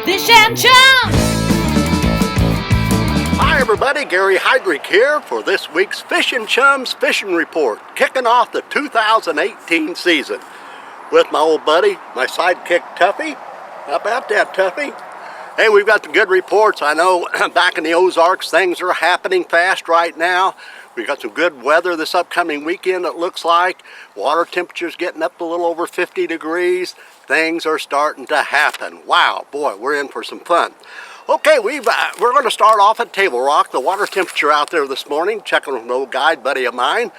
Fish and Chums! Hi everybody, Gary Heidrich here for this week's Fish and Chums Fishing Report, kicking off the 2018 season with my old buddy, my sidekick Tuffy. How about that, Tuffy? Hey, we've got some good reports. I know back in the Ozarks things are happening fast right now. We've got some good weather this upcoming weekend, it looks like. Water temperature's getting up to a little over 50 degrees. Things are starting to happen. Wow, boy, we're in for some fun. Okay, we're going to start off at Table Rock. The water temperature out there this morning, checking with an old guide buddy of mine,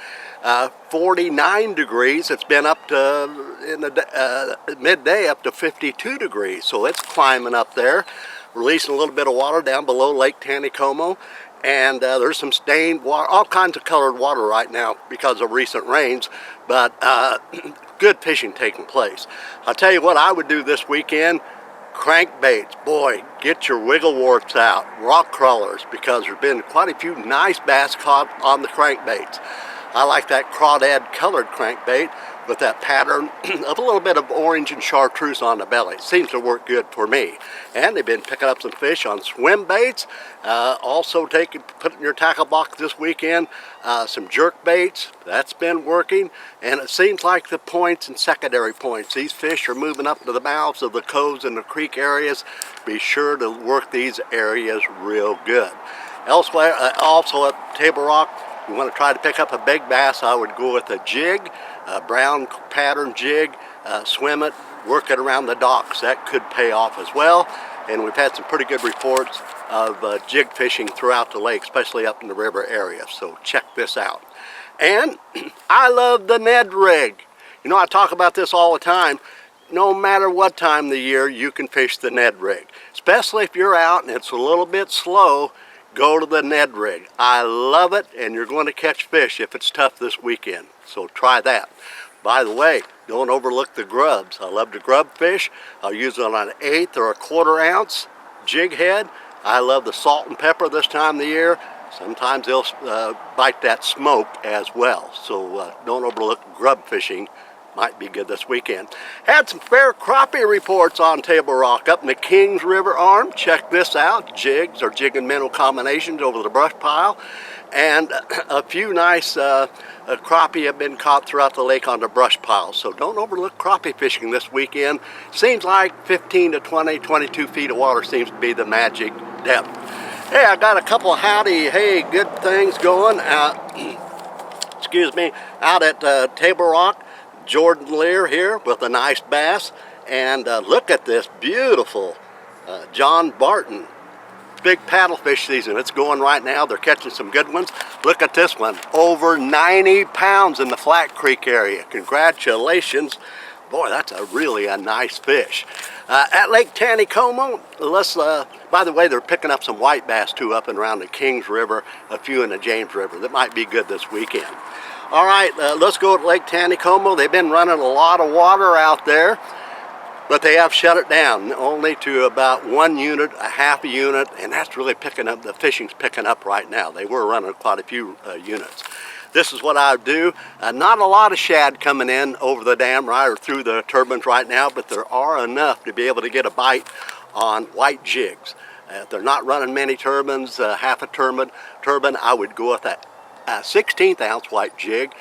49 degrees. It's been up to, in the midday, up to 52 degrees. So it's climbing up there, releasing a little bit of water down below Lake Taneycomo. And there's some stained water, all kinds of colored water right now because of recent rains. But good fishing taking place. I'll tell you what I would do this weekend. Crankbaits, boy, get your wiggle warps out, rock crawlers, because there's been quite a few nice bass caught on the crankbaits. I like that crawdad colored crankbait with that pattern of a little bit of orange and chartreuse on the belly. Seems to work good for me. And they've been picking up some fish on swim baits. Also put in your tackle box this weekend some jerk baits. That's been working. And it seems like the points and secondary points, these fish are moving up to the mouths of the coves and the creek areas. Be sure to work these areas real good. Elsewhere, also at Table Rock, you want to try to pick up a big bass, I would go with a jig, a brown pattern jig, swim it, work it around the docks. That could pay off as well. And we've had some pretty good reports of jig fishing throughout the lake, especially up in the river area. So check this out. And I love the Ned rig. You know, I talk about this all the time. No matter what time of the year, you can fish the Ned rig. Especially if you're out and it's a little bit slow, go to the Ned rig. I love it, and you're going to catch fish if it's tough this weekend. So try that. By the way, don't overlook the grubs. I love to grub fish. I'll use it on an 1/8 or a 1/4 ounce jig head. I love the salt and pepper this time of the year. Sometimes they'll bite that smoke as well. So don't overlook grub fishing. Might be good this weekend. Had some fair crappie reports on Table Rock up in the Kings River arm. Check this out. Jigs or jig and minnow combinations over the brush pile. And a few nice crappie have been caught throughout the lake on the brush pile. So don't overlook crappie fishing this weekend. Seems like 15 to 20, 22 feet of water seems to be the magic depth. Hey, I got a couple of good things going. Excuse me, out at Table Rock. Jordan Lear here with a nice bass, and look at this beautiful John Barton. Big paddlefish season. It's going right now. They're catching some good ones. Look at this one, over 90 pounds in the Flat Creek area. Congratulations. Boy, that's really a nice fish. At Lake Taneycomo, by the way, they're picking up some white bass too up and around the Kings River, a few in the James River. That might be good this weekend. All right, let's go to Lake Taneycomo. They've been running a lot of water out there, but they have shut it down only to about 1 unit, a half a unit, and that's really picking up, the fishing's picking up right now. They were running quite a few units. This is what I would do. Not a lot of shad coming in over the dam right or through the turbines right now, but there are enough to be able to get a bite on white jigs. If they're not running many turbines, half a turbine, I would go with that 16th ounce white jig.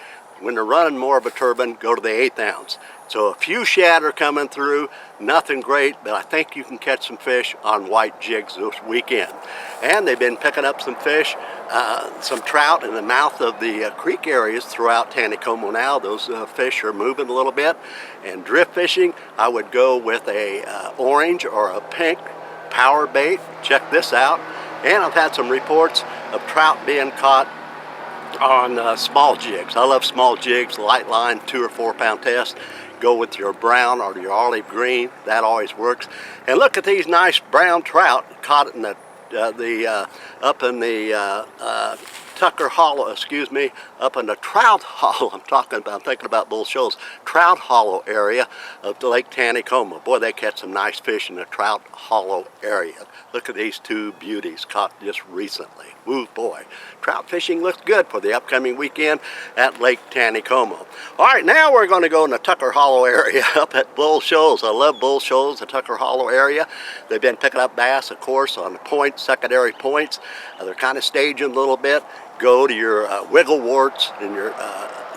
When they're running more of a turbine, go to the 1/8 ounce. So a few shad are coming through, nothing great, but I think you can catch some fish on white jigs this weekend. And they've been picking up some fish, some trout in the mouth of the creek areas throughout Taneycomo now. Those fish are moving a little bit. And drift fishing, I would go with a orange or a pink power bait. Check this out. And I've had some reports of trout being caught on small jigs. I love small jigs, light line, 2 or 4 pound test. Go with your brown or your olive green. That always works. And look at these nice brown trout caught in the up in the Tucker Hollow, up in the Trout Hollow. I'm thinking about Bull Shoals, Trout Hollow area of the Lake Taneycomo. Boy, they catch some nice fish in the Trout Hollow area. Look at these two beauties caught just recently. Ooh, boy. Trout fishing looks good for the upcoming weekend at Lake Taneycomo. All right, now we're going to go in the Tucker Hollow area up at Bull Shoals. I love Bull Shoals, the Tucker Hollow area. They've been picking up bass, of course, on the points, secondary points. They're kind of staging a little bit. Go to your wiggle warts and your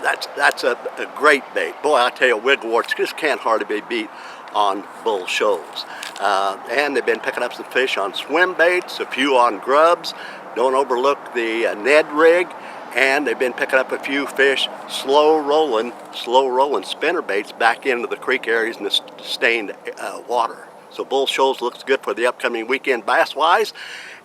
that's a great bait. Boy, I tell you, wiggle warts just can't hardly be beat on Bull Shoals. And they've been picking up some fish on swim baits, a few on grubs. Don't overlook the Ned rig. And they've been picking up a few fish, slow rolling spinner baits back into the creek areas in the stained water. So Bull Shoals looks good for the upcoming weekend bass-wise.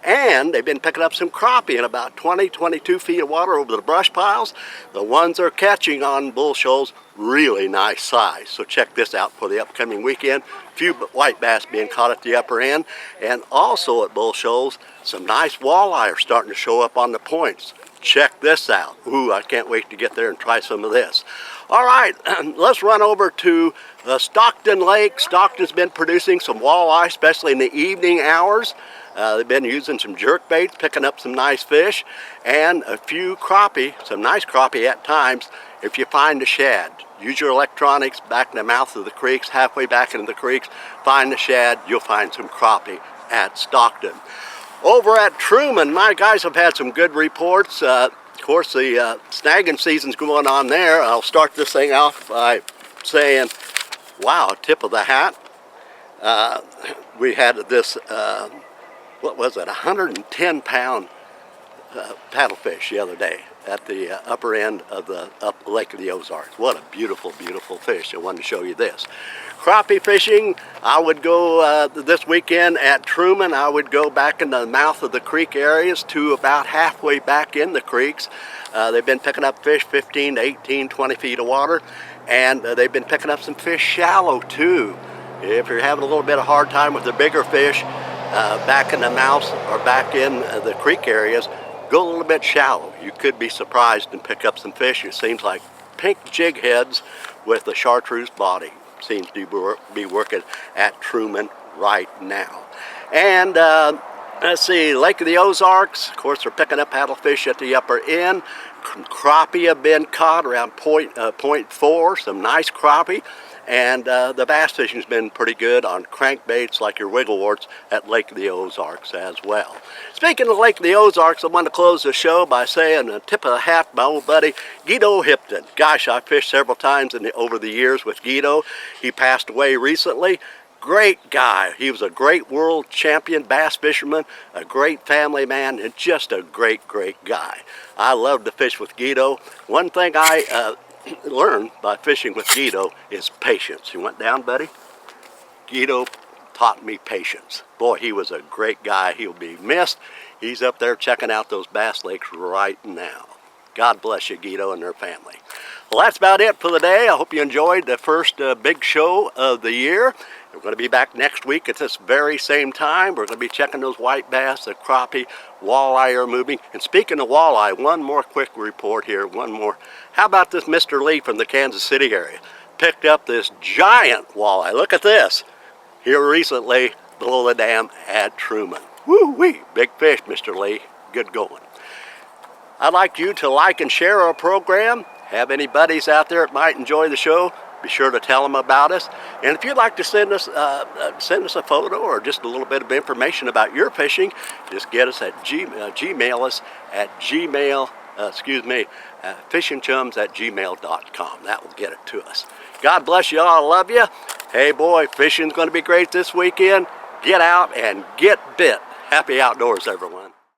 And they've been picking up some crappie in about 22 feet of water over the brush piles. The ones they're catching on Bull Shoals, really nice size. So check this out for the upcoming weekend. A few white bass being caught at the upper end. And also at Bull Shoals, some nice walleye are starting to show up on the points. Check this out. Ooh, I can't wait to get there and try some of this. All right, let's run over to Stockton Lake. Stockton's been producing some walleye, especially in the evening hours. They've been using some jerk baits, picking up some nice fish, and a few crappie, some nice crappie at times, if you find a shad. Use your electronics back in the mouth of the creeks, halfway back into the creeks, find the shad, you'll find some crappie at Stockton. Over at Truman, my guys have had some good reports. Of course, the snagging season's going on there. I'll start this thing off by saying, wow, tip of the hat. We had this, what was it, 110-pound paddlefish the other day at the upper end of the Lake of the Ozarks. What a beautiful, beautiful fish. I wanted to show you this. Crappie fishing, I would go this weekend at Truman. I would go back in the mouth of the creek areas to about halfway back in the creeks. They've been picking up fish 15 to 18, 20 feet of water, and they've been picking up some fish shallow too. If you're having a little bit of hard time with the bigger fish back in the mouths or back in the creek areas, go a little bit shallow. You could be surprised and pick up some fish. It seems like pink jig heads with a chartreuse body seems to be working at Truman right now. And let's see, Lake of the Ozarks, of course, they're picking up paddlefish at the upper end. Crappie have been caught around point 4, some nice crappie. And the bass fishing's been pretty good on crankbaits like your wiggle warts at Lake of the Ozarks as well. Speaking of Lake of the Ozarks, I want to close the show by saying a tip of the hat to my old buddy Guido Hipton. Gosh, I've fished several times over the years with Guido. He passed away recently. Great guy. He was a great world champion bass fisherman, a great family man, and just a great, great guy. I love to fish with Guido. One thing I learned by fishing with Guido is patience. You went down, buddy? Guido taught me patience. Boy, he was a great guy. He'll be missed. He's up there checking out those bass lakes right now. God bless you, Guido, and their family. Well, that's about it for the day. I hope you enjoyed the first big show of the year. We're going to be back next week at this very same time. We're going to be checking those white bass, the crappie, walleye are moving. And speaking of walleye, one more quick report here, one more. How about this Mr. Lee from the Kansas City area? Picked up this giant walleye. Look at this. Here recently, below the dam at Truman. Woo-wee, big fish, Mr. Lee. Good going. I'd like you to like and share our program. Have any buddies out there that might enjoy the show, be sure to tell them about us. And if you'd like to send us a photo or just a little bit of information about your fishing, just get us at Gmail us at fishingchums@gmail.com. That will get it to us. God bless you all. I love you. Hey boy, fishing's going to be great this weekend. Get out and get bit. Happy outdoors, everyone.